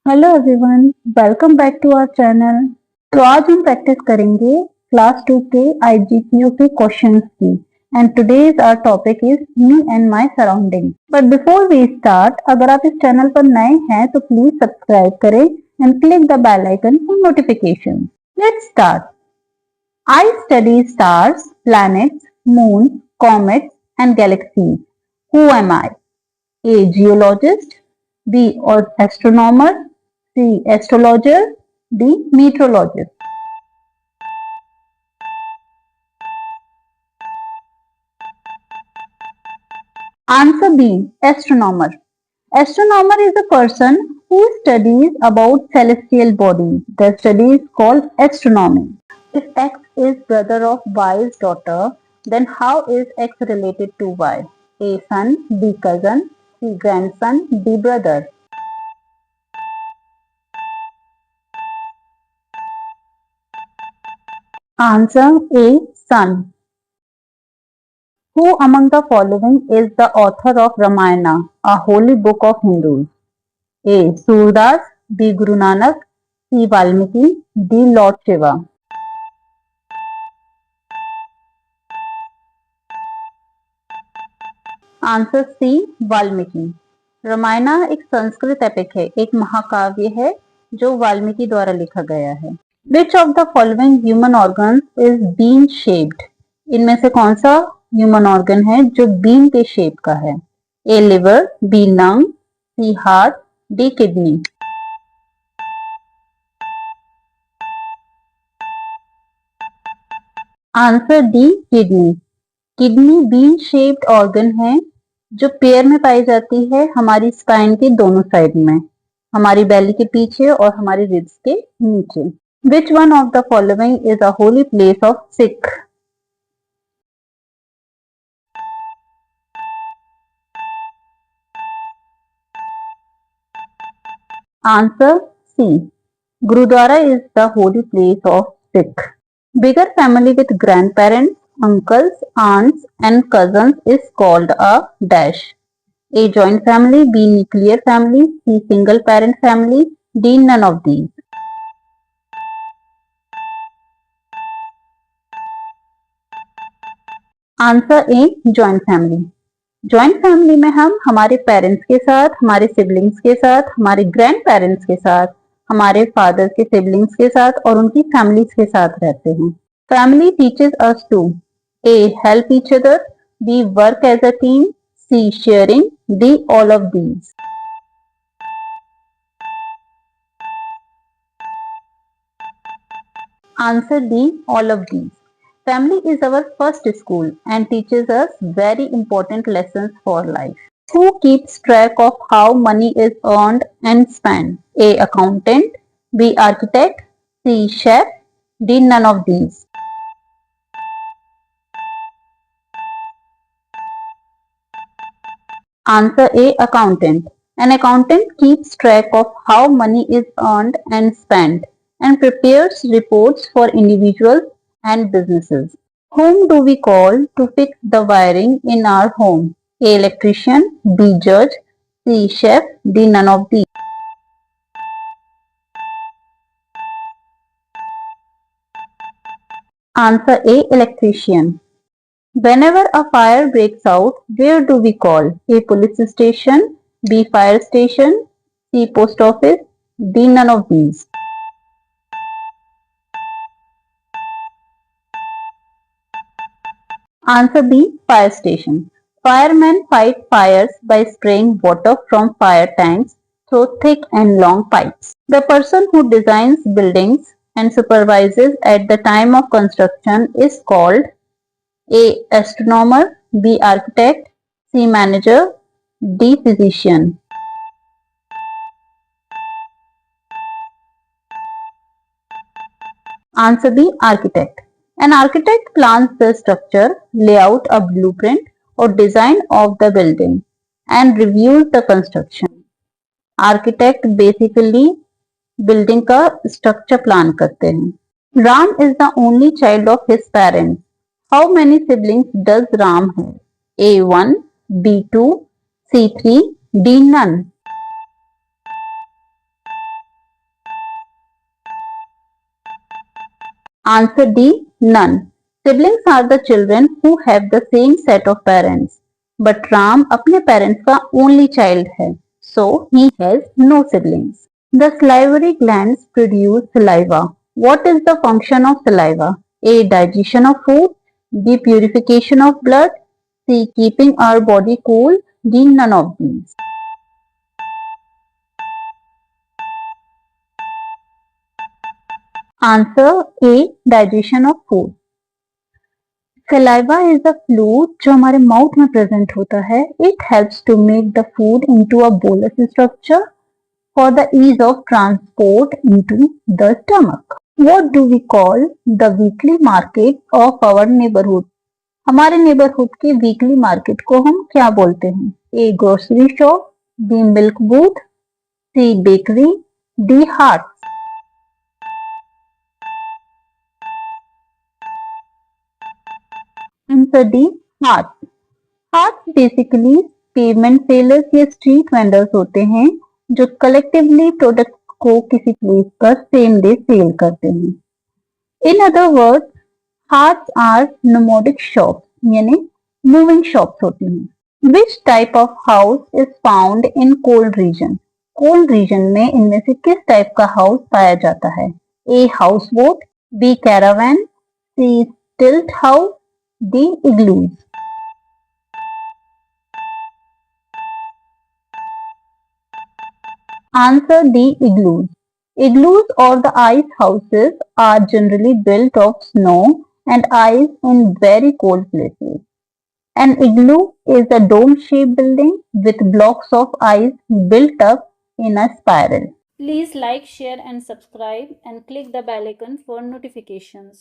Hello everyone, welcome back to our channel. तो आज हम प्रैक्टिस करेंगे क्लास 2 के आईजीपीयू के क्वेश्चंस की। And today's our topic is me and my surrounding. But before we start, अगर आप इस चैनल पर नए हैं तो प्लीज सब्सक्राइब करें and click the bell icon for notification. Let's start. I study stars, planets, moon, comets and galaxies. Who am I? A. Geologist, B. Astronomer, C. Astrologer, D. Meteorologist. Answer B. Astronomer. Astronomer is a person who studies about celestial bodies. The study is called astronomy. If X is brother of Y's daughter, then how is X related to Y? A. Son, B. Cousin, C. Grandson, D. Brother. Answer A. Son. Who among the following is the author of Ramayana, a holy book of Hindus? A. Surdas, B. Guru Nanak, C. Valmiki, D. Lord Shiva. Answer C, Valmiki. Ramayana एक Sanskrit epic है, एक महाकाव्य है जो वाल्मीकि द्वारा लिखा गया है। Which of the following human organs is bean shaped? इनमें से कौन सा ह्यूमन ऑर्गन है जो बीन के शेप का है? A liver, B lung, C heart, D kidney. Answer D, kidney. Kidney bean shaped organ है जो पेयर में पाई जाती है हमारी स्पाइन के दोनों साइड में, हमारी बेली के पीछे और हमारी रिब्स के नीचे। Which one of the following is a holy place of Sikh? Answer C, gurdwara is the holy place of Sikh. Bigger family with grand parents, uncles, aunts and cousins is called a dash. A joint family, B nuclear family, C single parent family, D none of these. Answer A, joint family. Joint family में हम हमारे parents के साथ, हमारे siblings के साथ, हमारे grand parents के साथ, हमारे फादर के सिबलिंग्स के साथ और उनकी फैमिलीज के साथ रहते हैं। Family teaches us to a help each other, B work as a team, C sharing, D all of these. Answer D, all of these. Family is our first school and teaches us very important lessons for life. Who keeps track of how money is earned and spent? A. Accountant, B. Architect, C. Chef, D. None of these. Answer A. Accountant. An accountant keeps track of how money is earned and spent and prepares reports for individuals and businesses. Whom do we call to fix the wiring in our home? A. Electrician, B. Judge, C. Chef, D. None of these. Answer A. Electrician. Whenever a fire breaks out, where do we call? A. Police station, B. Fire station, C. Post office, D. None of these. Answer B. Fire station. Firemen fight fires by spraying water from fire tanks through thick and long pipes. The person who designs buildings and supervises at the time of construction is called A. Astronomer, B. Architect, C. Manager, D. Physician. Answer B. Architect. An architect plans the structure, layout, a blueprint or design of the building and reviews the construction. Architect basically building का structure plan करते हैं. Ram is the only child of his parents. How many siblings does Ram have? A1, B2, C3, D none. Answer D. None. Siblings are the children who have the same set of parents. But Ram अपने parents का only child है. So he has no siblings. The salivary glands produce saliva. What is the function of saliva? A. Digestion of food. B. Purification of blood. C. Keeping our body cool. D. None of these. Answer A. Digestion of food. Saliva is a fluid जो हमारे mouth में present होता है. It helps to make the food into a bolus structure for the ease of transport into the stomach. What do we call the weekly market of our neighborhood? हमारे neighbourhood के weekly market को हम क्या बोलते हैं? A. Grocery shop. B. Milk booth. C. Bakery. D. Haat. Answer D. Haat. Haat basically pavement sellers या street vendors होते हैं जो कलेक्टिवली प्रोडक्ट को किसी प्लेस पर सेम डे सेल करते हैं. In other words, haats are nomadic shops यानी मूविंग शॉप्स होती हैं. Which type of house is found in cold region? Cold region में इनमें से किस टाइप का हाउस पाया जाता है? A. House boat. B. Caravan. C. Stilt house. D. Igloos. Answer D. Igloos. Igloos or the ice houses are generally built of snow and ice in very cold places. An igloo is a dome-shaped building with blocks of ice built up in a spiral. Please like, share and subscribe and click the bell icon for notifications.